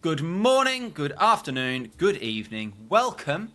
Good morning, good afternoon, good evening. Welcome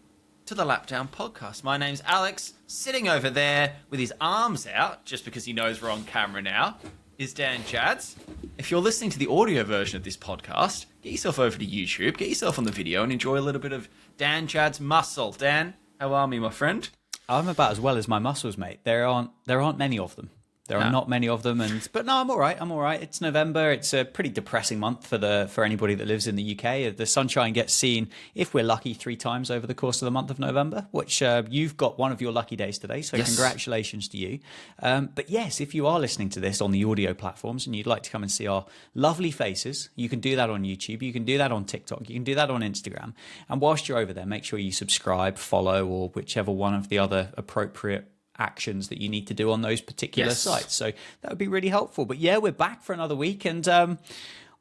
to the Lapdown Podcast. My name's Alex. Sitting over there with his arms out, just because he knows we're on camera now, is Dan Jads. If you're listening to the audio version of this podcast, get yourself over to YouTube, get yourself on the video, and enjoy a little bit of Dan Jads muscle. Dan, how are me, my friend? I'm about as well as my muscles, mate. There aren't many of them. There are not many of them, but no, I'm all right. I'm all right. It's November. It's a pretty depressing month for anybody that lives in the UK. The sunshine gets seen, if we're lucky, 3 times over the course of the month of November, which you've got one of your lucky days today, so yes. Congratulations to you. But yes, if you are listening to this on the audio platforms and you'd like to come and see our lovely faces, you can do that on YouTube, you can do that on TikTok, you can do that on Instagram. And whilst you're over there, make sure you subscribe, follow, or whichever one of the other appropriate actions that you need to do on those particular sites. So that would be really helpful. But yeah, we're back for another week, and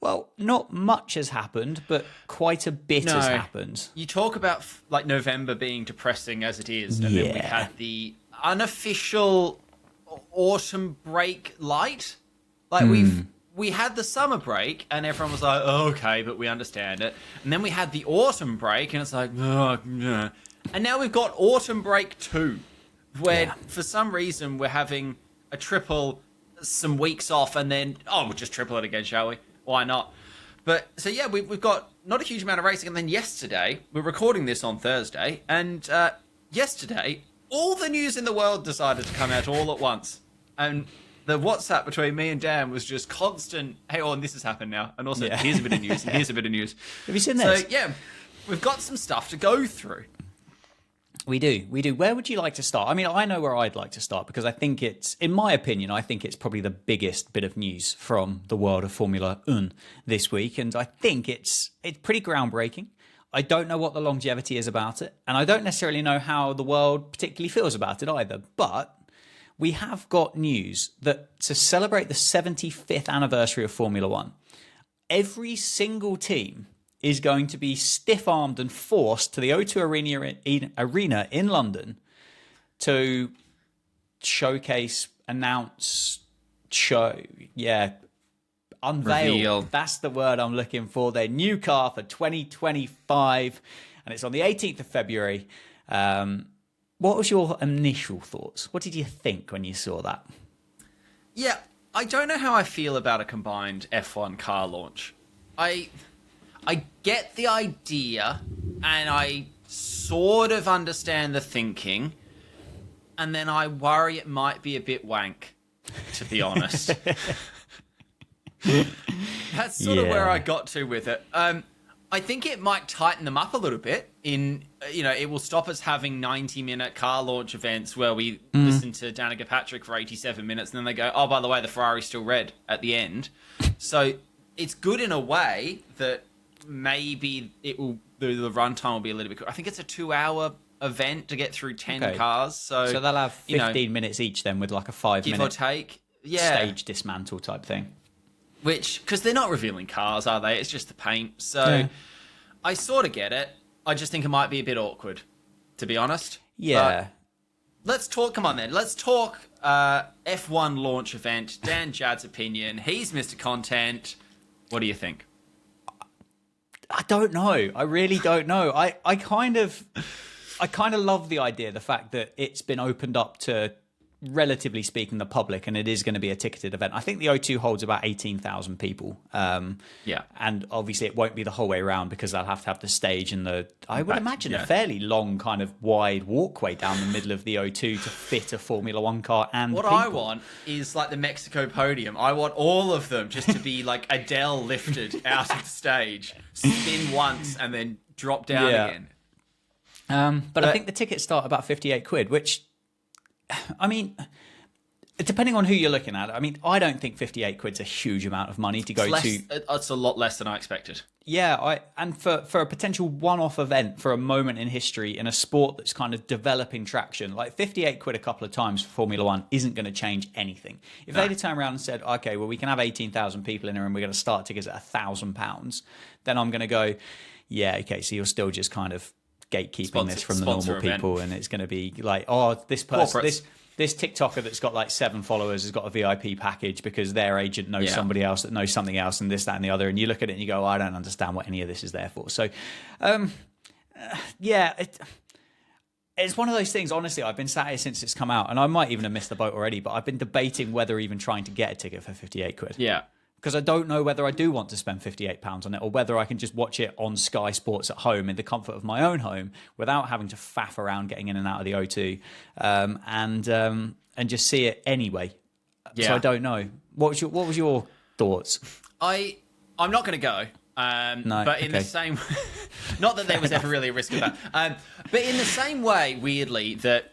well, not much has happened, but quite a bit has happened. You talk about like November being depressing as it is, and then we had the unofficial autumn break light. Like we had the summer break, and everyone was like, oh, okay, but we understand it. And then we had the autumn break, and it's like, oh, yeah. And now we've got autumn break 2. Where for some reason we're having a triple, some weeks off, and then, we'll just triple it again, shall we? Why not? But, so yeah, we've got not a huge amount of racing. And then yesterday, we're recording this on Thursday, and yesterday, all the news in the world decided to come out all at once. And the WhatsApp between me and Dan was just constant, hey, and this has happened now. And also, here's a bit of news, and here's a bit of news. Have you seen this? So, yeah, we've got some stuff to go through. We do. Where would you like to start? I mean, I know where I'd like to start because I think it's, in my opinion, I think it's probably the biggest bit of news from the world of Formula 1 this week. And I think it's pretty groundbreaking. I don't know what the longevity is about it. And I don't necessarily know how the world particularly feels about it either. But we have got news that to celebrate the 75th anniversary of Formula 1, every single team is going to be stiff-armed and forced to the O2 Arena in London to showcase, announce, unveil. Reveal. That's the word I'm looking for. Their new car for 2025, and it's on the 18th of February. What was your initial thoughts? What did you think when you saw that? Yeah, I don't know how I feel about a combined F1 car launch. I get the idea, and I sort of understand the thinking, and then I worry it might be a bit wank, to be honest. That's sort of where I got to with it. I think it might tighten them up a little bit. It will stop us having 90-minute car launch events where we listen to Danica Patrick for 87 minutes, and then they go, oh, by the way, the Ferrari's still red at the end. So it's good in a way that maybe the runtime will be a little bit quicker. I think it's a 2-hour event to get through 10 cars. So they'll have 15 minutes each then with like a 5-minute give or take. Stage dismantle type thing. Because they're not revealing cars, are they? It's just the paint. So I sort of get it. I just think it might be a bit awkward, to be honest. Yeah. But let's talk. Come on then. Let's talk F1 launch event. Dan Jad's opinion. He's Mr. Content. What do you think? I don't know. I really don't know. I kind of love the idea, the fact that it's been opened up to, relatively speaking, the public, and it is going to be a ticketed event. I think the O2 holds about 18,000 people. And obviously it won't be the whole way around because they'll have to have the stage and I would imagine a fairly long kind of wide walkway down the middle of the O2 to fit a Formula 1 car and What people. I want is like the Mexico podium. I want all of them just to be like Adele lifted out of the stage, spin once and then drop down again. But I think the tickets start about 58 quid, which, I mean, depending on who you're looking at, I mean, I don't think 58 quid's a huge amount of money to go to. It's a lot less than I expected. Yeah, and for a potential one-off event, for a moment in history in a sport that's kind of developing traction, like 58 quid a couple of times for Formula 1 isn't going to change anything. If they'd have turned around and said, okay, well, we can have 18,000 people in here and we're going to start tickets at £1,000, then I'm going to go, yeah, okay, so you're still just kind of gatekeeping this from the sponsor normal people, and it's going to be like, oh, this person, this TikToker that's got like 7 followers has got a VIP package because their agent knows somebody else that knows something else, and this, that, and the other. And you look at it and you go, I don't understand what any of this is there for. So, it's one of those things. Honestly, I've been sat here since it's come out, and I might even have missed the boat already, but I've been debating whether even trying to get a ticket for 58 quid. Yeah. Because I don't know whether I do want to spend £58 on it, or whether I can just watch it on Sky Sports at home in the comfort of my own home without having to faff around getting in and out of the O2, and just see it anyway. Yeah. So I don't know. What was your thoughts? I'm not going to go. No, but in the same, not that there was ever really a risk of that. But in the same way, weirdly, that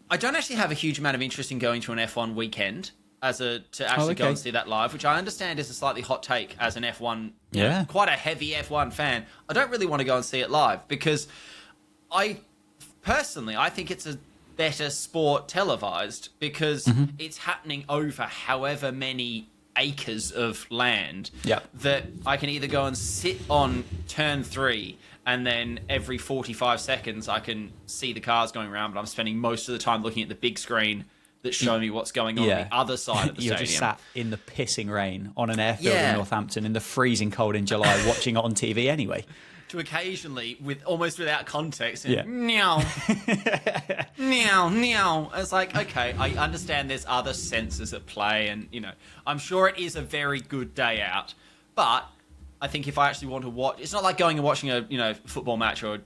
I don't actually have a huge amount of interest in going to an F1 weekend to actually go and see that live, which I understand is a slightly hot take as an F1, quite a heavy F1 fan. I don't really want to go and see it live because I think it's a better sport televised because it's happening over however many acres of land that I can either go and sit on turn 3 and then every 45 seconds I can see the cars going around, but I'm spending most of the time looking at the big screen that's showing me what's going on the other side of the You're stadium. just sat in the pissing rain on an airfield in Northampton in the freezing cold in July watching it on TV anyway. To occasionally, almost without context, meow, meow, meow. It's like, okay, I understand there's other senses at play, and I'm sure it is a very good day out. But I think if I actually want to watch, it's not like going and watching a football match or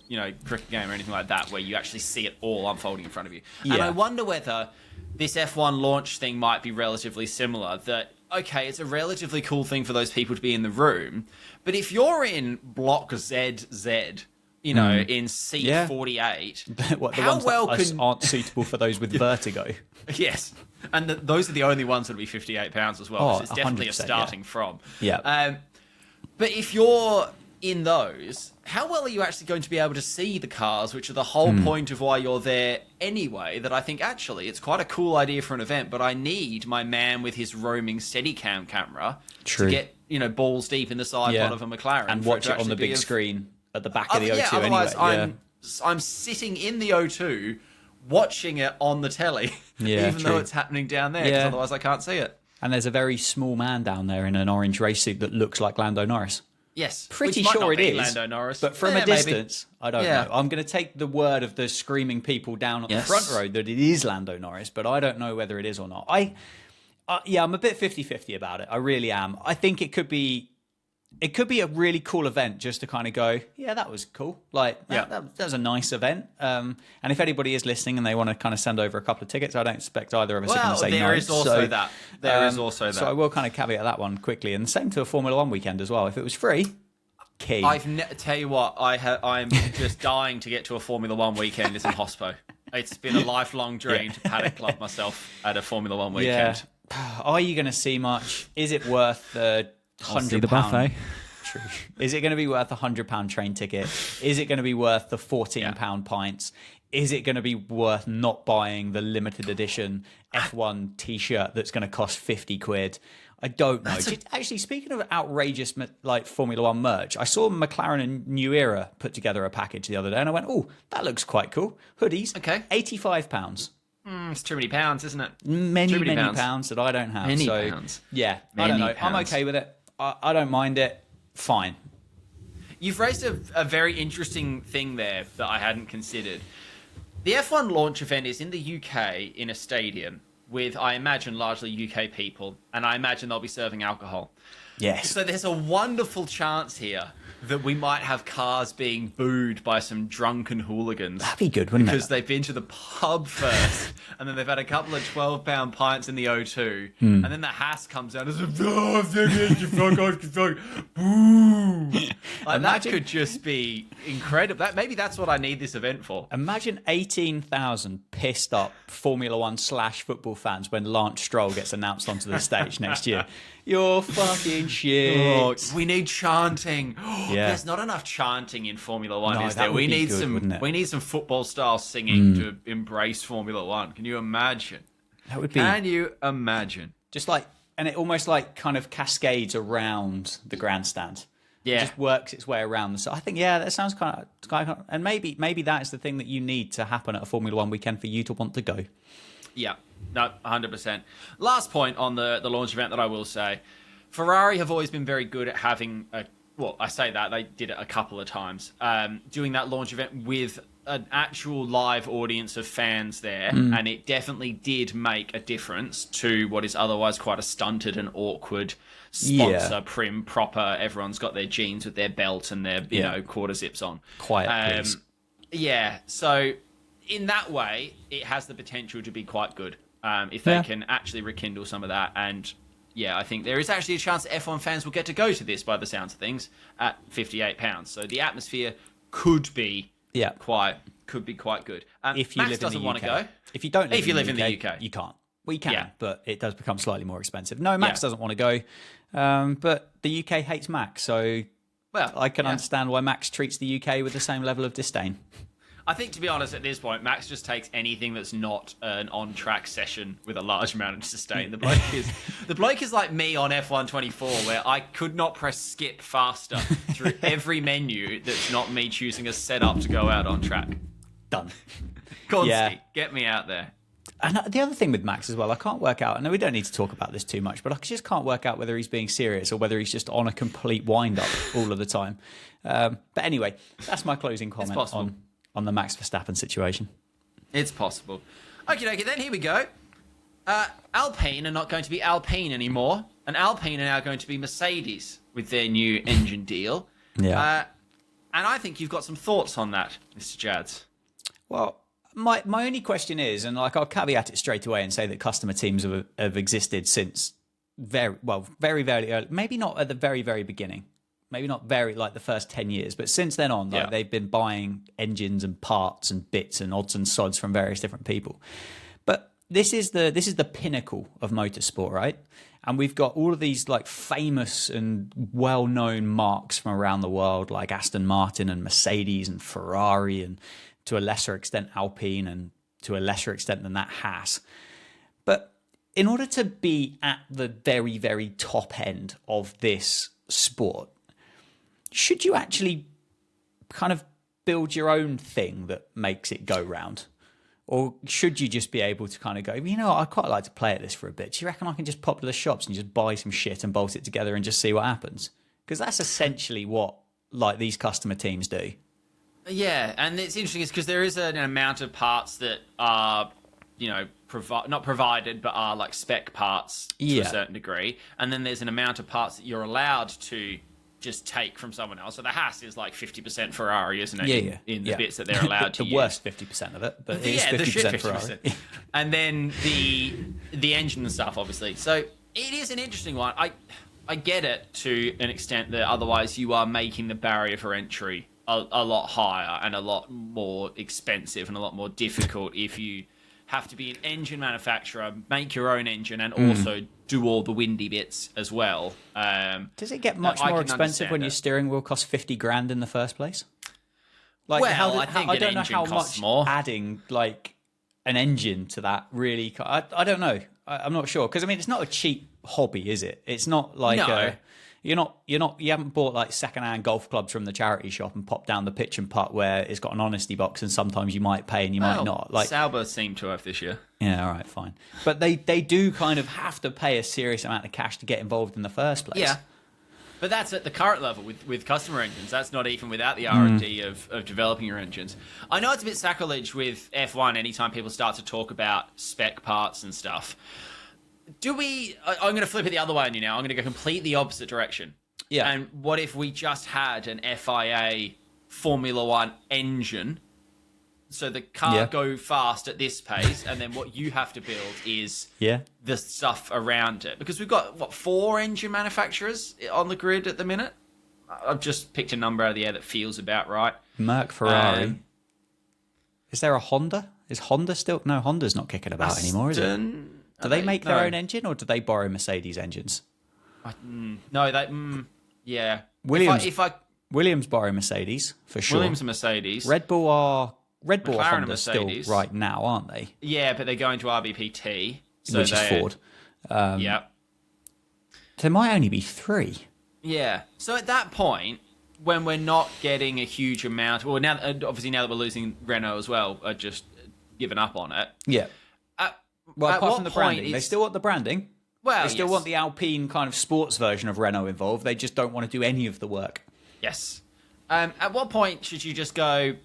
cricket game or anything like that, where you actually see it all unfolding in front of you. Yeah. And I wonder whether this F1 launch thing might be relatively similar. That okay, it's a relatively cool thing for those people to be in the room. But if you're in block ZZ, in seat 48, how well aren't suitable for those with vertigo? Yes, and those are the only ones that'll be £58 as well. Oh, it's definitely a starting from. Yeah. But if you're in those, how well are you actually going to be able to see the cars, which are the whole point of why you're there anyway? That I think actually it's quite a cool idea for an event, but I need my man with his roaming Steadicam camera to get balls deep in the side pod of a McLaren and watch it on the big screen at the back of the O2 otherwise anyway. I'm sitting in the O2 watching it on the telly, even though it's happening down there, because otherwise I can't see it. And there's a very small man down there in an orange race suit that looks like Lando Norris. Yes, pretty sure it is. Lando Norris, but from a distance, maybe. I don't know. I'm going to take the word of the screaming people down at the front row that it is Lando Norris, but I don't know whether it is or not. I'm a bit 50-50 about it. I really am. I think it could be a really cool event just to kind of go, yeah, that was cool. Like, that was a nice event. And if anybody is listening and they want to kind of send over a couple of tickets, I don't expect either of us are going to say no. There is also that. So I will kind of caveat that one quickly. And the same to a Formula One weekend as well. If it was free, key. Tell you what, I'm just dying to get to a Formula One weekend. It's in Hospo. It's been a lifelong dream to Paddock Club myself at a Formula One weekend. Are you going to see much? Is it worth the £100 buffet? True. Is it going to be worth a £100 train ticket? Is it going to be worth the £14 pints? Is it going to be worth not buying the limited edition F1 t-shirt that's going to cost 50 quid? I don't know. Actually, speaking of outrageous like Formula One merch, I saw McLaren and New Era put together a package the other day, and I went, "Oh, that looks quite cool." Hoodies, okay, £85. It's too many pounds, isn't it? Many pounds that I don't have. Many pounds. Yeah, I don't know. I'm okay with it. I don't mind it. Fine. You've raised a very interesting thing there that I hadn't considered. The F1 launch event is in the UK in a stadium with, I imagine, largely UK people, and I imagine they'll be serving alcohol. Yes. So there's a wonderful chance here that we might have cars being booed by some drunken hooligans. That'd be good, wouldn't it? Because they've been to the pub first, and then they've had a couple of 12-pound pints in the O2, and then the Haas comes out and says, "Oh, fuck off, boo!" That could just be incredible. Maybe that's what I need this event for. Imagine 18,000 pissed up Formula One / football fans when Lance Stroll gets announced onto the stage next year. You're fucking shit. Oh, we need chanting. There's not enough chanting in Formula One, is there? We need some football style singing to embrace Formula One. Can you imagine? That would be. Can you imagine? Just like, and it almost like kind of cascades around the grandstand. Yeah. It just works its way around. So I think, yeah, that sounds kind of, and maybe that is the thing that you need to happen at a Formula One weekend for you to want to go. Yeah, no, 100%. Last point on the launch event that I will say, Ferrari have always been very good at having I say that, they did it a couple of times, doing that launch event with an actual live audience of fans there, and it definitely did make a difference to what is otherwise quite a stunted and awkward sponsor, prim, proper, everyone's got their jeans with their belt and their, you know, quarter zips on. Quiet, please. Yeah, so in that way, it has the potential to be quite good if they can actually rekindle some of that. And yeah, I think there is actually a chance that F1 fans will get to go to this by the sounds of things at £58. So the atmosphere could be quite good. If you Max live doesn't in the want UK. to go. If you don't live, if you live in the UK, you can't. We can, Yeah. but it does become slightly more expensive. No, Max doesn't want to go, but the UK hates Max, so I can understand why Max treats the UK with the same level of disdain. I think, to be honest, at this point, Max just takes anything that's not an on-track session with a large amount of disdain. The bloke is like me on F1 24, where I could not press skip faster through every menu that's not me choosing a setup to go out on track. Done. Gonski, get me out there. And the other thing with Max as well, I can't work out, I know we don't need to talk about this too much, but I just can't work out whether he's being serious or whether he's just on a complete wind-up all of the time. But anyway, that's my closing comment on the Max Verstappen situation. It's possible. Okie dokie, then here we go. Alpine are not going to be Alpine anymore, and Alpine are now going to be Mercedes with their new engine deal. Yeah. And I think you've got some thoughts on that, Mr. Jads. Well, my only question is, and like I'll caveat it straight away and say that customer teams have existed since very early, maybe not at the very, very beginning. Maybe not very like the first 10 years, but since then on, they've been buying engines and parts and bits and odds and sods from various different people. But this is the pinnacle of motorsport, right? And we've got all of these like famous and well-known marques from around the world, like Aston Martin and Mercedes and Ferrari, and to a lesser extent Alpine, and to a lesser extent than that Haas. But in order to be at the very, very top end of this sport, should you actually kind of build your own thing that makes it go round? Or should you just be able to kind of go, you know, I'd quite like to play at this for a bit. Do you reckon I can just pop to the shops and just buy some shit and bolt it together and just see what happens? Because that's essentially what like these customer teams do. Yeah, and it's interesting because there is an amount of parts that are, you know, not provided, but are like spec parts to a certain degree. And then there's an amount of parts that you're allowed to just take from someone else. So the Haas is like 50% Ferrari, isn't it? In the bits that they're allowed to use. The worst 50% of it, but it is 50% Ferrari. And then the engine and stuff, obviously. So it is an interesting one. I get it to an extent that otherwise you are making the barrier for entry a lot higher and a lot more expensive and a lot more difficult if you have to be an engine manufacturer, make your own engine, and also do all the windy bits as well. Does it get much more expensive when your steering wheel costs 50 grand in the first place? Like, well, I think I an don't know engine how costs much more. adding like an engine to that really. I don't know. I'm not sure, because I mean it's not a cheap hobby, is it? It's not like you haven't bought like secondhand golf clubs from the charity shop and popped down the pitch and putt where it's got an honesty box and sometimes you might pay and you might not. Like Sauber seem to have this year. Yeah, all right, fine. But they do kind of have to pay a serious amount of cash to get involved in the first place. Yeah. But that's at the current level with customer engines. That's not even without the R&D of developing your engines. I know it's a bit sacrilege with F1 anytime people start to talk about spec parts and stuff. I'm going to flip it the other way on you now. I'm going to go completely opposite direction. Yeah. And what if we just had an FIA Formula One engine, so the car go fast at this pace, and then what you have to build is the stuff around it? Because we've got, 4 engine manufacturers on the grid at the minute? I've just picked a number out of the air that feels about right. Merc, Ferrari. Is there a Honda? Is Honda still... No, Honda's not kicking about anymore, is it? Do they make their own engine, or do they borrow Mercedes engines? No, yeah. Williams borrow Mercedes, for sure. Williams and Mercedes. Red Bull are McLaren Honda still right now, aren't they? Yeah, but they're going to RBPT. Which is Ford. Yeah. There might only be 3. Yeah. So at that point, when we're not getting a huge amount, well, now obviously now that we're losing Renault as well, I've just given up on it. Yeah. Well, apart from the branding, they still want the branding. Well, they still want the Alpine kind of sports version of Renault involved. They just don't want to do any of the work. Yes. At what point should you just go,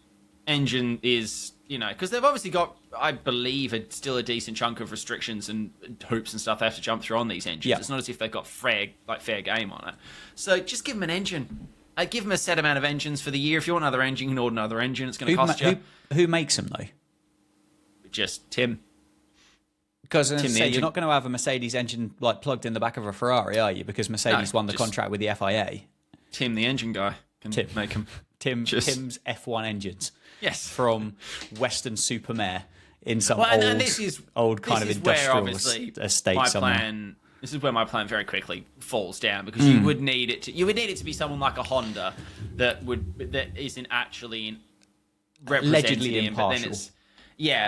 engine is, because they've obviously got, I believe, still a decent chunk of restrictions and hoops and stuff they have to jump through on these engines. Yeah. It's not as if they've got fair game on it. So just give them an engine. Give them a set amount of engines for the year. If you want another engine, you can order another engine. It's going to cost you. Who makes them, though? Just Tim. Because you're not going to have a Mercedes engine plugged in the back of a Ferrari, are you? Because Mercedes won the contract with the FIA. Tim, the engine guy, can make them. Tim's F1 engines. Yes. From Western Supermare in some old kind of industrial estate somewhere. This is where my plan very quickly falls down, because you would need it to be someone like a Honda that isn't actually allegedly impartial.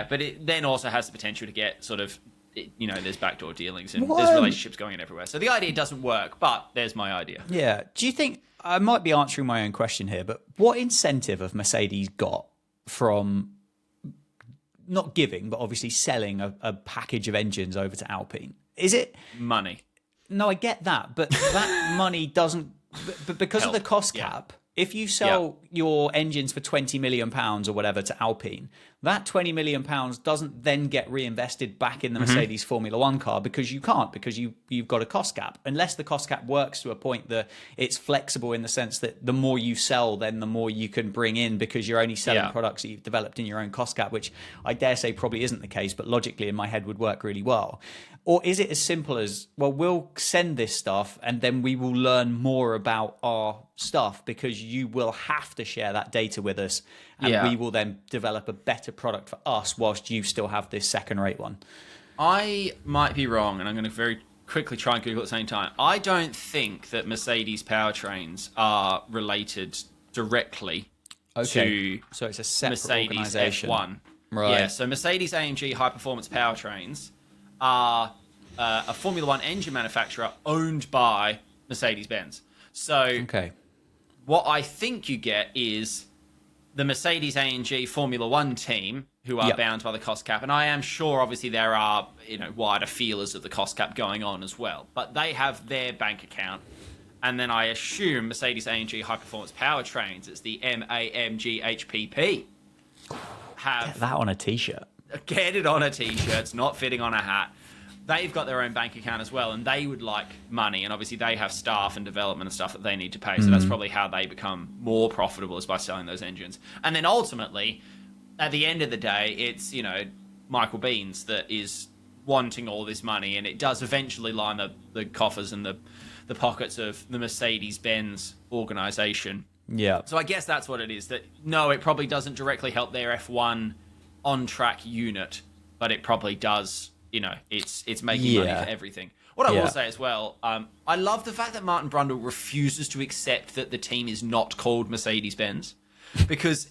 But it then also has the potential to get sort of, there's backdoor dealings and there's relationships going in everywhere. So the idea doesn't work, but there's my idea. Yeah. Do you think, I might be answering my own question here, but what incentive have Mercedes got from not giving, but obviously selling a package of engines over to Alpine? Is it money? No, I get that, but that money doesn't. But because of the cost cap, if you sell your engines for £20 million or whatever to Alpine, that £20 million doesn't then get reinvested back in the Mercedes Formula One car, because you can't, because you've got a cost cap. Unless the cost cap works to a point that it's flexible in the sense that the more you sell, then the more you can bring in, because you're only selling products that you've developed in your own cost cap, which I dare say probably isn't the case, but logically in my head would work really well. Or is it as simple as, well, we'll send this stuff and then we will learn more about our stuff, because you will have to share that data with us, and we will then develop a better product for us whilst you still have this second-rate one? I might be wrong, and I'm going to very quickly try and Google at the same time. I don't think that Mercedes powertrains are related directly to so it's a separate Mercedes organisation. F1. Right. Yeah, so Mercedes AMG high-performance powertrains are a Formula One engine manufacturer owned by Mercedes-Benz. So what I think you get is the Mercedes AMG Formula One team, who are bound by the cost cap. And I am sure, obviously, there are wider feelers of the cost cap going on as well. But they have their bank account. And then I assume Mercedes AMG High Performance Powertrains, it's the MAMGHPP. Get that on a T-shirt. Get it on a T-shirt. It's not fitting on a hat. They've got their own bank account as well, and they would like money. And obviously they have staff and development and stuff that they need to pay. So that's probably how they become more profitable, is by selling those engines. And then ultimately, at the end of the day, it's, Michael Beans that is wanting all this money, and it does eventually line the coffers and the pockets of the Mercedes-Benz organisation. Yeah. So I guess that's what it is. That no, it probably doesn't directly help their F1 on-track unit, but it probably does. It's making money for everything. What I will say as well, I love the fact that Martin Brundle refuses to accept that the team is not called Mercedes-Benz, because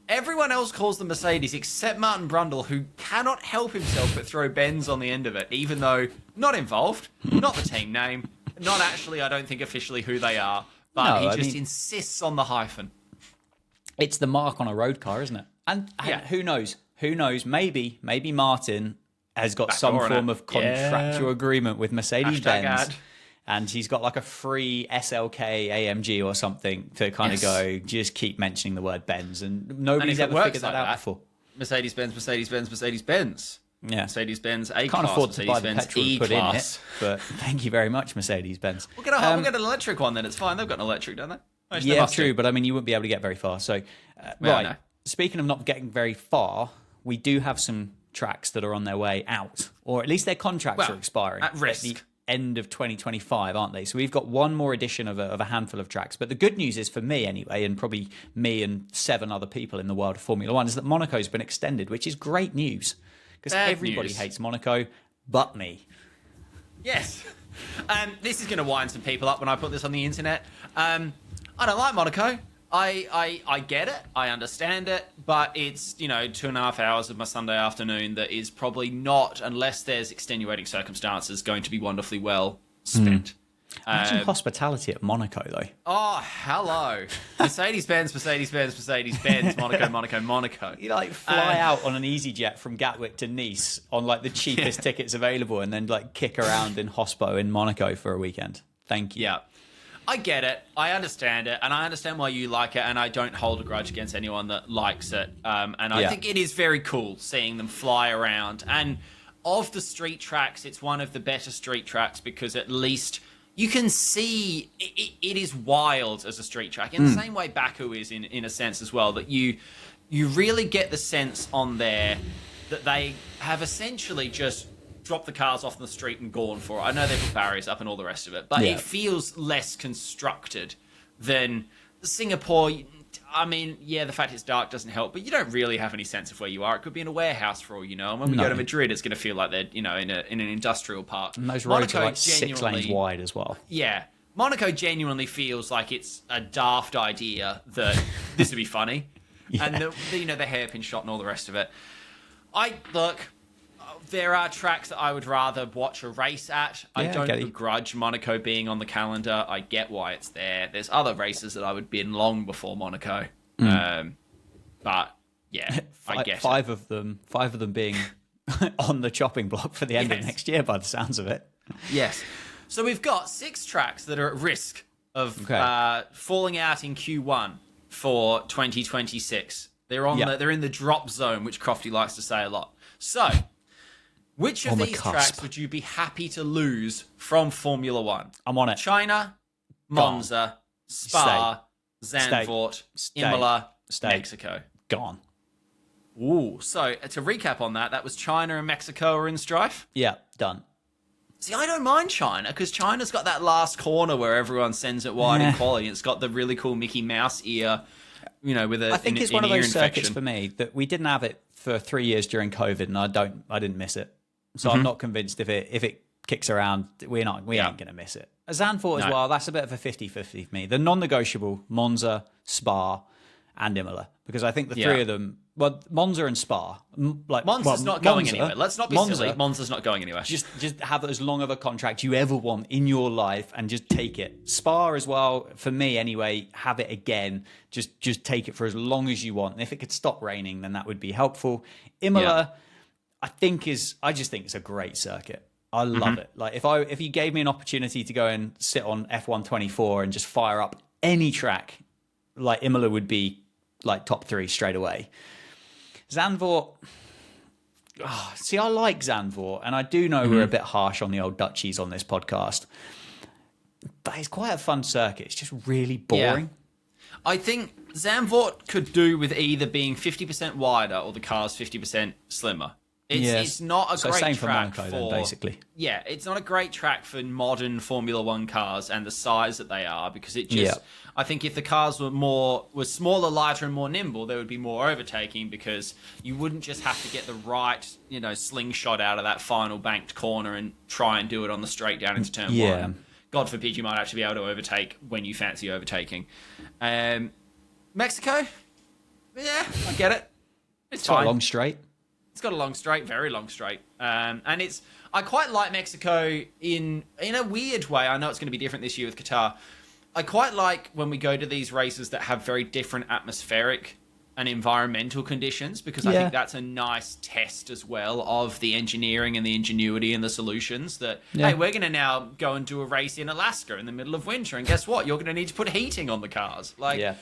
everyone else calls them Mercedes except Martin Brundle, who cannot help himself but throw Benz on the end of it, even though not involved, not the team name, not actually, I don't think officially who they are, but he insists on the hyphen. It's the mark on a road car, isn't it? And who knows? Who knows? Maybe Martin has got some form of contractual agreement with Mercedes-Benz, and he's got like a free SLK AMG or something to kind of go, just keep mentioning the word Benz, and nobody's ever figured that out before. Mercedes-Benz, Mercedes-Benz, Mercedes-Benz. Yeah. Mercedes-Benz A-Class, can't afford to buy the petrol to put in it, but thank you very much, Mercedes-Benz. We'll get an electric one then, it's fine. They've got an electric, don't they? Yeah, true, but I mean, you wouldn't be able to get very far. So, no. Speaking of not getting very far, we do have some tracks that are on their way out, or at least their contracts are expiring at risk. At the end of 2025, aren't they? So we've got one more edition of a handful of tracks. But the good news is, for me anyway, and probably me and 7 other people in the world of Formula One, is that Monaco's been extended, which is great news, because everybody hates Monaco but me. Yes. This is going to wind some people up when I put this on the internet. I don't like Monaco. I get it, I understand it, but it's, 2.5 hours of my Sunday afternoon that is probably not, unless there's extenuating circumstances, going to be wonderfully well spent. Imagine hospitality at Monaco, though. Oh, hello. Mercedes-Benz, Mercedes-Benz, Mercedes-Benz, Monaco, Monaco, Monaco. You like fly out on an EasyJet from Gatwick to Nice on like the cheapest tickets available, and then like kick around in hospo in Monaco for a weekend. Thank you. Yeah. I get it. I understand it. And I understand why you like it. And I don't hold a grudge against anyone that likes it. And I think it is very cool seeing them fly around. And of the street tracks, it's one of the better street tracks because at least you can see it is wild as a street track. In the same way Baku is in a sense as well, that you really get the sense on there that they have essentially just drop the cars off the street and gone for it. I know they put barriers up and all the rest of it, but it feels less constructed than Singapore. I mean, the fact it's dark doesn't help, but you don't really have any sense of where you are. It could be in a warehouse for all you know. And when we go to Madrid, it's going to feel like they're, in an industrial park. And those roads are like 6 lanes wide as well. Yeah. Monaco genuinely feels like it's a daft idea that this would be funny. And the hairpin shot and all the rest of it. There are tracks that I would rather watch a race at. I don't begrudge Monaco being on the calendar. I get why it's there. There's other races that I would bin long before Monaco. But yeah, I get five of them being on the chopping block for the end of next year by the sounds of it. Yes. So we've got 6 tracks that are at risk of falling out in Q1 for 2026. They're in the drop zone, which Crofty likes to say a lot. So which of these tracks would you be happy to lose from Formula One? I'm on it. China, Monza, Spa, Zandvoort, Imola, Mexico. Gone. Ooh, so to recap on that was China and Mexico are in strife? Yeah, done. See, I don't mind China, because China's got that last corner where everyone sends it wide in quality. It's got the really cool Mickey Mouse ear, with a I think it's one of those infection. circuits for me that we didn't have it for 3 years during COVID, and I didn't miss it. So I'm not convinced if it kicks around, we ain't going to miss it. Zandvoort as well, that's a bit of a 50-50 for me. The non-negotiable, Monza, Spa, and Imola. Because I think the three of them, Monza and Spa. Monza's not going anywhere. Let's not be silly. Monza's not going anywhere. Just have as long of a contract you ever want in your life and just take it. Spa as well, for me anyway, have it again. Just take it for as long as you want. And if it could stop raining, then that would be helpful. Imola... I just think it's a great circuit. I love it. Like if you gave me an opportunity to go and sit on F124 and just fire up any track, like Imola would be like top 3 straight away. Zandvoort. See, I like Zandvoort, and I do know we're a bit harsh on the old Dutchies on this podcast, but it's quite a fun circuit. It's just really boring. Yeah. I think Zandvoort could do with either being 50% wider or the car's 50% slimmer. It's not a great same track for Monaco, then, basically. Yeah, it's not a great track for modern Formula One cars and the size that they are, because it just. I think if the cars were smaller, lighter, and more nimble, there would be more overtaking, because you wouldn't just have to get the right slingshot out of that final banked corner and try and do it on the straight down into turn 1. God forbid you might actually be able to overtake when you fancy overtaking. Mexico, I get it. It's fine. Quite a long straight. It's got a long straight, very long straight. And I quite like Mexico in a weird way. I know it's going to be different this year with Qatar. I quite like when we go to these races that have very different atmospheric and environmental conditions, because I think that's a nice test as well of the engineering and the ingenuity and the solutions that, hey, we're going to now go and do a race in Alaska in the middle of winter. And guess what? You're going to need to put heating on the cars.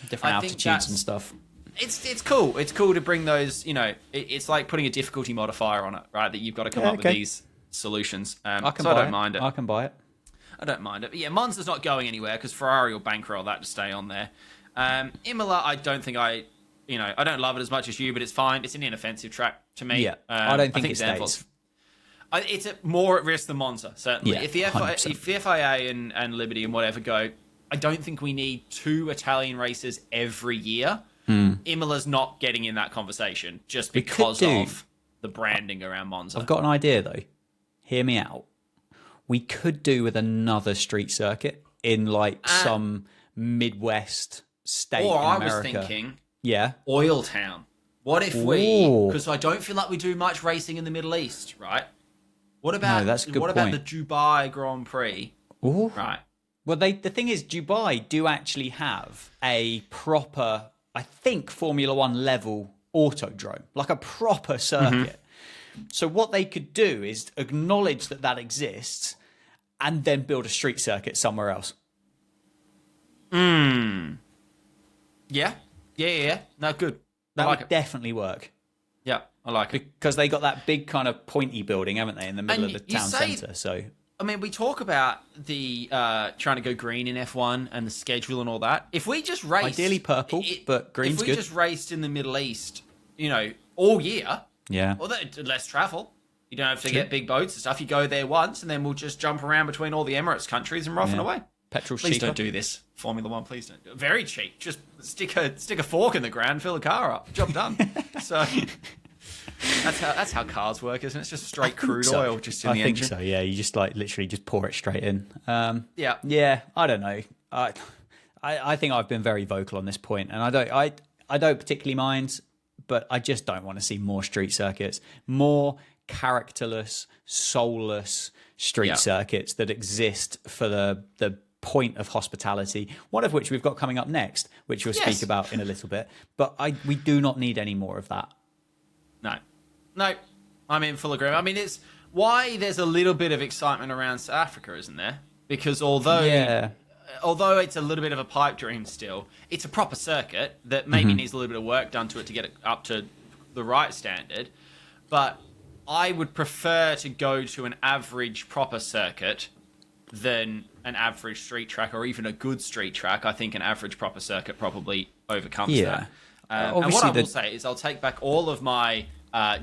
Different altitudes and stuff. It's cool. It's cool to bring those, it's like putting a difficulty modifier on it, right? That you've got to come up with these solutions. I don't mind it. I can buy it. I don't mind it. But yeah, Monza's not going anywhere because Ferrari will bankroll that to stay on there. Imola, I don't think I don't love it as much as you, but it's fine. It's an inoffensive track to me. Yeah, I don't think it stays. It's more at risk than Monza, certainly. Yeah, if the FIA and Liberty and whatever go, I don't think we need 2 Italian races every year. Imola's not getting in that conversation just because of the branding around Monza. I've got an idea, though. Hear me out. We could do with another street circuit in some Midwest state in America. I was thinking, yeah, Oil Town. What if because I don't feel like we do much racing in the Middle East, right? What about the Dubai Grand Prix? Ooh. Right. Well, the thing is, Dubai do actually have a proper, I think, Formula One level autodrome, like a proper circuit. So what they could do is acknowledge that that exists and then build a street circuit somewhere else. Yeah. No, good. That like would definitely work. Yeah, I like it. Because they got that big kind of pointy building, haven't they, in the middle of the town centre. So I mean, we talk about the trying to go green in F1 and the schedule and all that. If we just raced... Ideally purple, but green's good. If we just raced in the Middle East, all year... Yeah. Well, less travel. You don't have to get big boats and stuff. You go there once, and then we'll just jump around between all the Emirates countries and we're off and away. Petrol's please cheaper. Don't do this, Formula One. Please don't. Do it. Very cheap. Just stick a fork in the ground, fill the car up. Job done. So that's how cars work, isn't it? It's just straight crude oil just in the engine. I think so. Yeah, you just literally just pour it straight in. Yeah. Yeah. I don't know. I think I've been very vocal on this point, and I don't particularly mind. But I just don't want to see more street circuits, more characterless, soulless street circuits that exist for the point of hospitality, one of which we've got coming up next, which we'll speak about in a little bit. But we do not need any more of that. No, I'm in full agreement. I mean, it's why there's a little bit of excitement around South Africa, isn't there? Because although it's a little bit of a pipe dream still, it's a proper circuit that maybe needs a little bit of work done to it to get it up to the right standard. But I would prefer to go to an average proper circuit than an average street track or even a good street track. I think an average proper circuit probably overcomes that. And what I will say is I'll take back all of my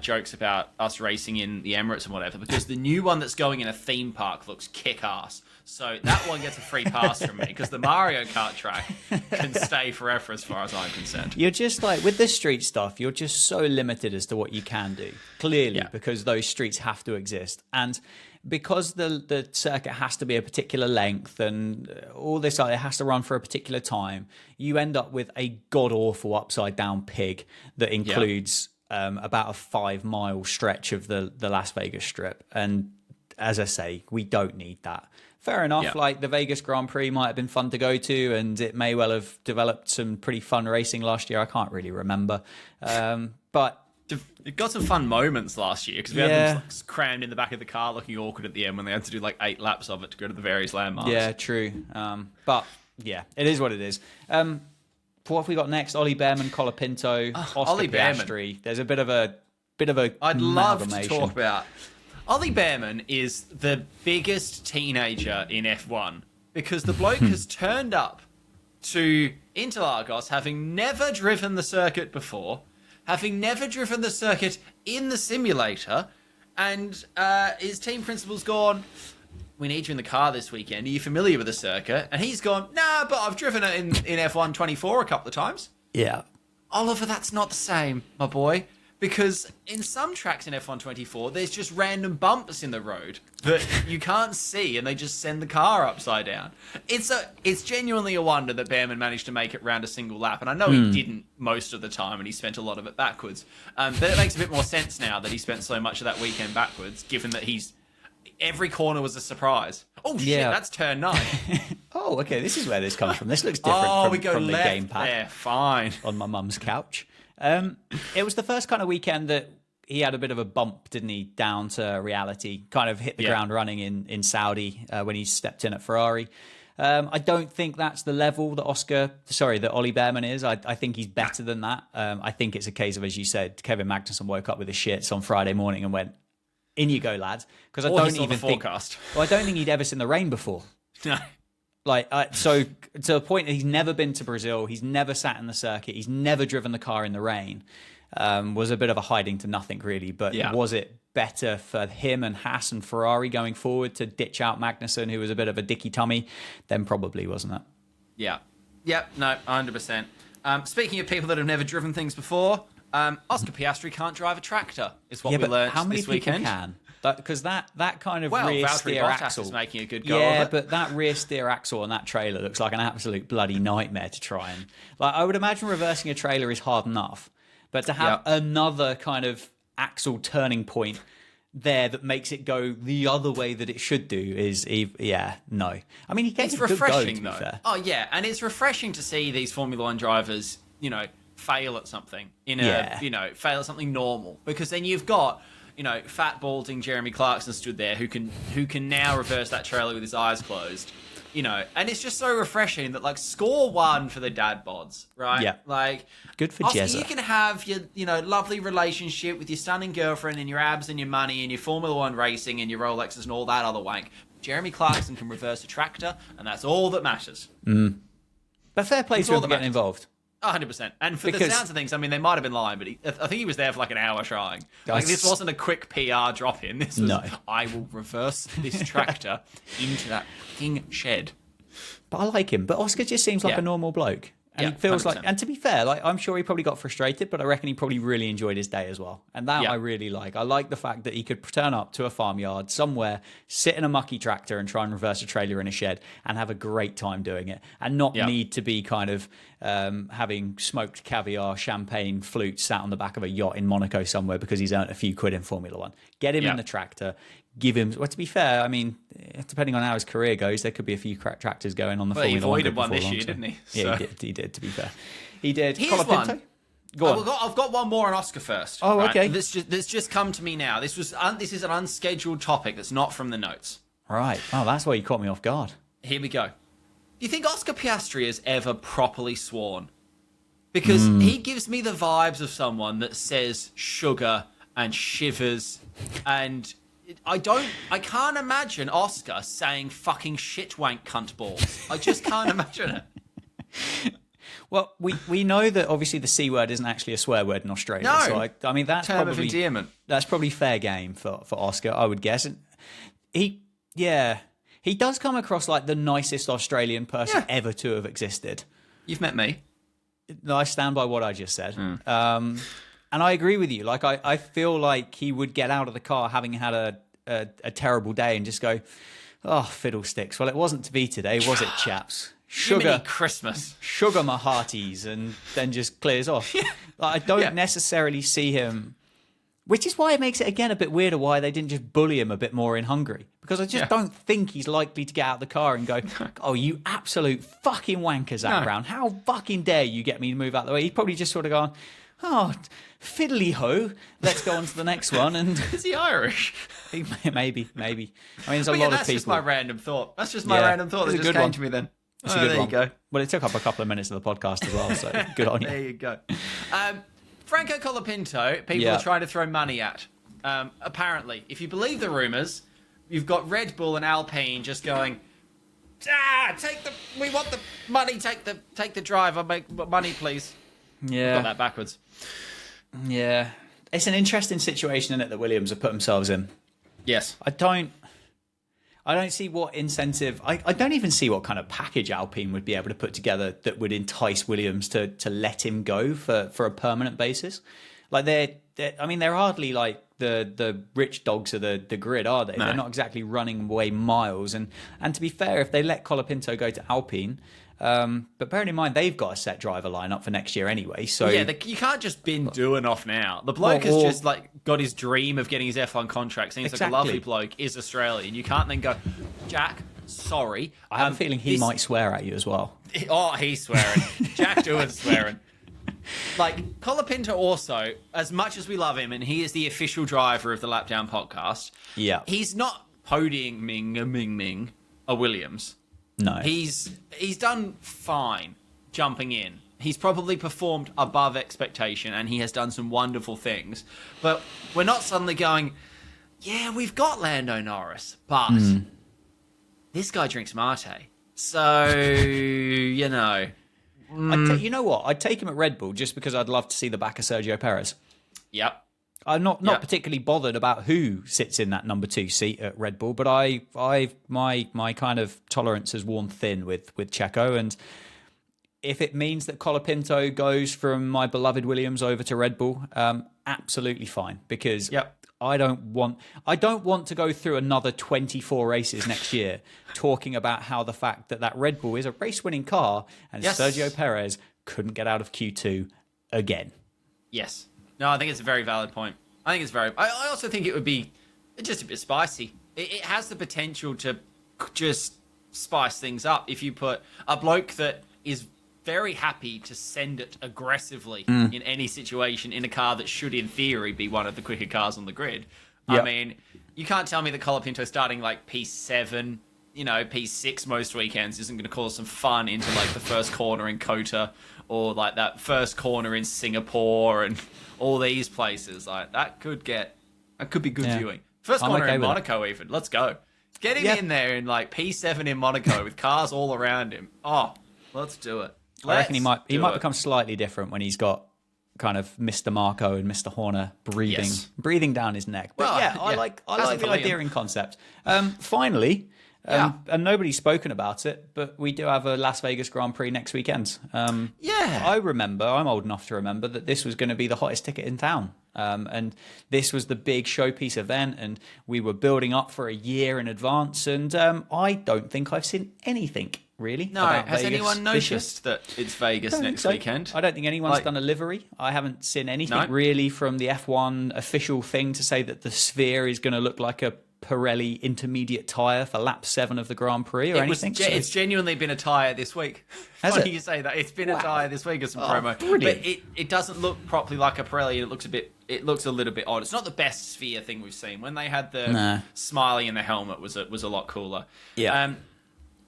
jokes about us racing in the Emirates and whatever, because the new one that's going in a theme park looks kick-ass. So that one gets a free pass from me, because the Mario Kart track can stay forever as far as I'm concerned. You're just with the street stuff, you're just so limited as to what you can do, clearly, because those streets have to exist. And because the circuit has to be a particular length and all this, it has to run for a particular time, you end up with a god-awful upside-down pig that includes about a 5-mile stretch of the Las Vegas Strip. And as I say, we don't need that. Fair enough, the Vegas Grand Prix might have been fun to go to, and it may well have developed some pretty fun racing last year. I can't really remember. But it got some fun moments last year, because we had them crammed in the back of the car looking awkward at the end when they had to do 8 laps of it to go to the various landmarks. Yeah, true. But yeah, it is what it is. What have we got next? Ollie Bearman, Colapinto, Oscar Piastri. There's a bit of a I'd love to talk about... Ollie Bearman is the biggest teenager in F1, because the bloke has turned up to Interlagos having never driven the circuit before, having never driven the circuit in the simulator, and his team principal's gone, we need you in the car this weekend. Are you familiar with the circuit? And he's gone, nah, but I've driven it in F1 24 a couple of times. Yeah. Oliver, that's not the same, my boy. Because in some tracks in F1 24, there's just random bumps in the road that you can't see, and they just send the car upside down. It's genuinely a wonder that Bearman managed to make it round a single lap, and I know he didn't most of the time, and he spent a lot of it backwards. But it makes a bit more sense now that he spent so much of that weekend backwards, given that every corner was a surprise. Oh shit, that's turn 9. Oh, okay, this is where this comes from. This looks different from the gamepad. Yeah, fine. On my mum's couch. It was the first kind of weekend that he had a bit of a bump, didn't he, down to reality, kind of hit the ground running in Saudi when he stepped in at Ferrari. I don't think that's the level that Ollie Bearman is. I think he's better than that. I think it's a case of, as you said, Kevin Magnussen woke up with his shits on Friday morning and went, in you go, lads. Because I don't even think... Well, I don't think he'd ever seen the rain before. No. So to the point that he's never been to Brazil, he's never sat in the circuit, he's never driven the car in the rain, was a bit of a hiding to nothing, really. But was it better for him and Haas and Ferrari going forward to ditch out Magnussen, who was a bit of a dicky tummy? Then probably, wasn't it? Yeah. Yep, no, 100%. Speaking of people that have never driven things before, Oscar Piastri can't drive a tractor, is what we learned this weekend. How many people can? Because that kind of rear Valtteri steer Bottas axle is making a good go yeah, of it. but that rear steer axle on that trailer looks like an absolute bloody nightmare to try and... I would imagine reversing a trailer is hard enough, but to have another kind of axle turning point there that makes it go the other way that it should do is, no. I mean, he gets It's a good go, refreshing, to be though. fair. Oh, yeah, and it's refreshing to see these Formula One drivers, fail at something fail at something normal, because then you've got, fat balding Jeremy Clarkson stood there who can now reverse that trailer with his eyes closed, and it's just so refreshing that, like, score one for the dad bods, right? Yeah, like, good for Oscar, Jezza. you can have your lovely relationship with your stunning girlfriend and your abs and your money and your Formula One racing and your Rolexes and all that other wank. Jeremy Clarkson can reverse a tractor, and that's all that matters. But fair play to him for getting involved. 100%. And for the sounds of things, I mean, they might have been lying, but I think he was there for like an hour trying. Like, this wasn't a quick PR drop-in. This was, I will reverse this tractor into that fucking shed. But I like him. But Oscar just seems like a normal bloke. And he feels 100%. Like, and to be fair, like, I'm sure he probably got frustrated, but I reckon he probably really enjoyed his day as well. And that I really like. I like the fact that he could turn up to a farmyard somewhere, sit in a mucky tractor and try and reverse a trailer in a shed and have a great time doing it, and not need to be kind of having smoked caviar, champagne, flute sat on the back of a yacht in Monaco somewhere because he's earned a few quid in Formula One. Get him in the tractor. Give him. Well, to be fair, I mean, depending on how his career goes, there could be a few tractors going on the Formula One. He avoided one this year, didn't he? Yeah, he did. To be fair, he did. Here's one. Go on. I've got one more on Oscar first. Oh, right? okay. This just come to me now. This is an unscheduled topic that's not from the notes. Right. Oh, that's why you caught me off guard. Here we go. Do you think Oscar Piastri has ever properly sworn? Because he gives me the vibes of someone that says sugar and shivers and. I can't imagine Oscar saying fucking shit wank cunt balls. I just can't imagine it. Well, we know that obviously the C word isn't actually a swear word in Australia. No. So I mean, that's term probably of endearment. That's probably fair game for Oscar, I would guess. And he does come across like the nicest Australian person ever to have existed. You've met me. I stand by what I just said. And I agree with you. Like, I feel like he would get out of the car having had a terrible day and just go, oh, fiddlesticks. Well, it wasn't to be today, was it, chaps? Sugar Christmas. Sugar my hearties, and then just clears off. Like, I don't necessarily see him, which is why it makes it, again, a bit weirder why they didn't just bully him a bit more in Hungary. Because I just don't think he's likely to get out of the car and go, oh, you absolute fucking wanker, Zach Brown. How fucking dare you get me to move out of the way? He'd probably just sort of gone, oh, fiddly ho, let's go on to the next one. And is he Irish? Maybe. I mean, there's a lot of people. That's just my random thought. That's just my random thought that just came to me then. It's a good there one. You go. Well, it took up a couple of minutes of the podcast as well, so good on you. There you go. Franco Colapinto, people are trying to throw money at. Apparently, if you believe the rumours, you've got Red Bull and Alpine just going, we want the money, take the driver, make money, please. Yeah. Got that backwards. Yeah. It's an interesting situation, isn't it, that Williams have put themselves in? Yes. I don't see what incentive. I don't even see what kind of package Alpine would be able to put together that would entice Williams to let him go for a permanent basis. Like they're hardly like the rich dogs of the grid, are they? No. They're not exactly running away miles. And to be fair, if they let Colapinto go to Alpine, but bearing in mind they've got a set driver lineup for next year anyway. So you can't just bin doing off now. The bloke has just like got his dream of getting his F1 contract. Seems like a lovely bloke, is Australian. You can't then go, Jack, sorry. I have a feeling he might swear at you as well. Oh, he's swearing. Jack Dewar's swearing. Like, Colapinto also, as much as we love him, and he is the official driver of the Lapdown podcast, he's not podiuming a Williams. No. He's done fine jumping in. He's probably performed above expectation, and he has done some wonderful things. But we're not suddenly going, yeah, we've got Lando Norris, but this guy drinks mate. So, you know... you know what? I'd take him at Red Bull just because I'd love to see the back of Sergio Perez. Yep. I'm not particularly bothered about who sits in that number 2 seat at Red Bull, but my kind of tolerance has worn thin with Checo, and if it means that Colapinto goes from my beloved Williams over to Red Bull, absolutely fine, because I don't want to go through another 24 races next year talking about how the fact that Red Bull is a race-winning car and Sergio Perez couldn't get out of Q2 again. Yes. No, I think it's a very valid point. I also think it would be just a bit spicy. It has the potential to just spice things up if you put a bloke that is very happy to send it aggressively in any situation in a car that should, in theory, be one of the quicker cars on the grid. Yep. I mean, you can't tell me that Colapinto starting like P7, P6 most weekends isn't going to cause some fun into like the first corner in Kota or like that first corner in Singapore and all these places. Like that could be good viewing. First corner in Monaco even. Let's go. Get him in there in like P7 in Monaco with cars all around him. Oh, let's do it. I reckon he might become slightly different when he's got kind of Mr. Marco and Mr. Horner breathing down his neck. But I like the idea in concept. Finally, and nobody's spoken about it, but we do have a Las Vegas Grand Prix next weekend. I'm old enough to remember that this was going to be the hottest ticket in town. And this was the big showpiece event, and we were building up for a year in advance. And I don't think I've seen anything really. No, has anyone noticed that it's Vegas next weekend? I don't think anyone's done a livery. I haven't seen anything really from the F1 official thing to say that the Sphere is going to look like a Pirelli intermediate tyre for lap 7 of the Grand Prix or anything. It's genuinely been a tyre this week. Funny you say that. It's been a tyre this week as some promo. Brilliant. But it doesn't look properly like a Pirelli. It looks a little bit odd. It's not the best Sphere thing we've seen. When they had the smiley in the helmet was a lot cooler. Yeah.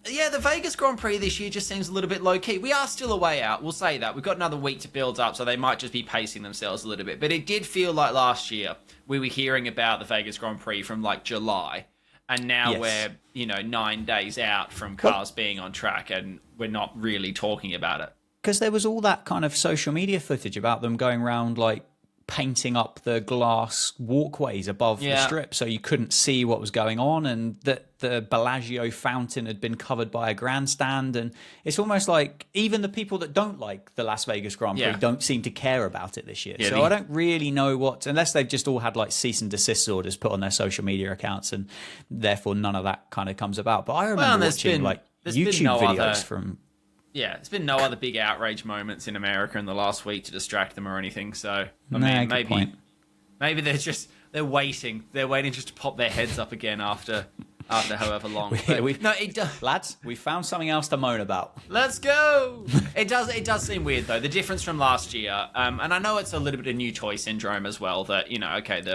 The Vegas Grand Prix this year just seems a little bit low-key. We are still a way out, we'll say that. We've got another week to build up, so they might just be pacing themselves a little bit. But it did feel like last year we were hearing about the Vegas Grand Prix from, like, July. And now we're, 9 days out from cars being on track, and we're not really talking about it. Because there was all that kind of social media footage about them going around, like, painting up the glass walkways above the strip so you couldn't see what was going on, and that the Bellagio fountain had been covered by a grandstand. And it's almost like even the people that don't like the Las Vegas Grand Prix don't seem to care about it this year. So I don't really know unless they've just all had like cease and desist orders put on their social media accounts, and therefore none of that kind of comes about. But I remember watching YouTube videos from... Yeah, there's been no other big outrage moments in America in the last week to distract them or anything. So, maybe they're waiting. They're waiting just to pop their heads up again after however long. Lads, we found something else to moan about. Let's go. It does seem weird though. The difference from last year, and I know it's a little bit of new toy syndrome as well. That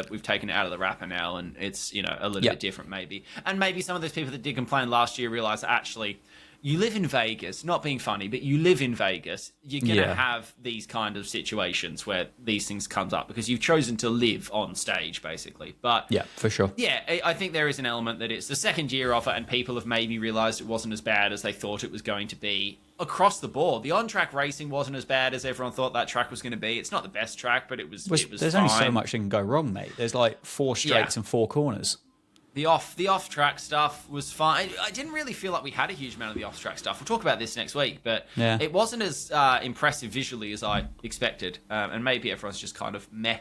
we've taken it out of the wrapper now, and it's a little bit different maybe. And maybe some of those people that did complain last year realize that actually, you live in Vegas, not being funny, but you live in Vegas. You're going to have these kind of situations where these things comes up because you've chosen to live on stage, basically. But yeah, for sure. Yeah, I think there is an element that it's the second year of it, and people have maybe realized it wasn't as bad as they thought it was going to be across the board. The on-track racing wasn't as bad as everyone thought that track was going to be. It's not the best track, but it was There's fine. Only so much that can go wrong, mate. There's like 4 straights and 4 corners. The off-track stuff was fine. I didn't really feel like we had a huge amount of the off-track stuff. We'll talk about this next week, but it wasn't as impressive visually as I expected. And maybe everyone's just kind of meh.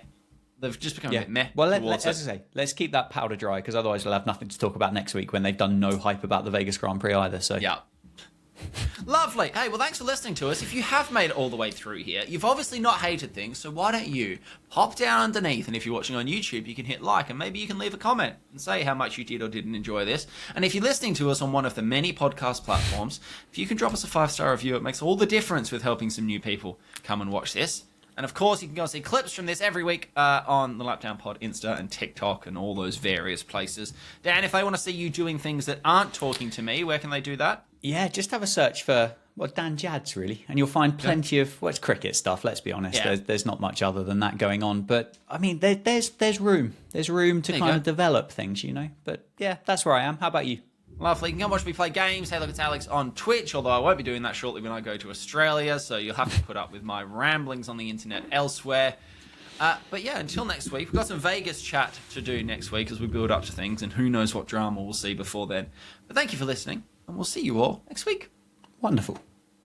They've just become a bit meh. Well, let's keep that powder dry, because otherwise we'll have nothing to talk about next week when they've done no hype about the Vegas Grand Prix either. So yeah. Lovely. Hey, well, thanks for listening to us. If you have made it all the way through here, you've obviously not hated things, so why don't you pop down underneath, and if you're watching on YouTube, you can hit like, and maybe you can leave a comment and say how much you did or didn't enjoy this. And if you're listening to us on one of the many podcast platforms, if you can drop us a 5-star review, it makes all the difference with helping some new people come and watch this. And of course, you can go and see clips from this every week on the Lapdown Pod Insta and TikTok and all those various places. Dan, if they want to see you doing things that aren't talking to me, where can they do that? Yeah, just have a search for Dan Jads, really, and you'll find plenty of it's cricket stuff. Let's be honest. Yeah. There's not much other than that going on, but I mean, there's room to kind of develop things, But yeah, that's where I am. How about you? Lovely. You can come watch me play games. Hey, look, it's Alex on Twitch, although I won't be doing that shortly when I go to Australia, so you'll have to put up with my ramblings on the internet elsewhere. But yeah, until next week, we've got some Vegas chat to do next week as we build up to things, and who knows what drama we'll see before then. But thank you for listening, and we'll see you all next week. Wonderful.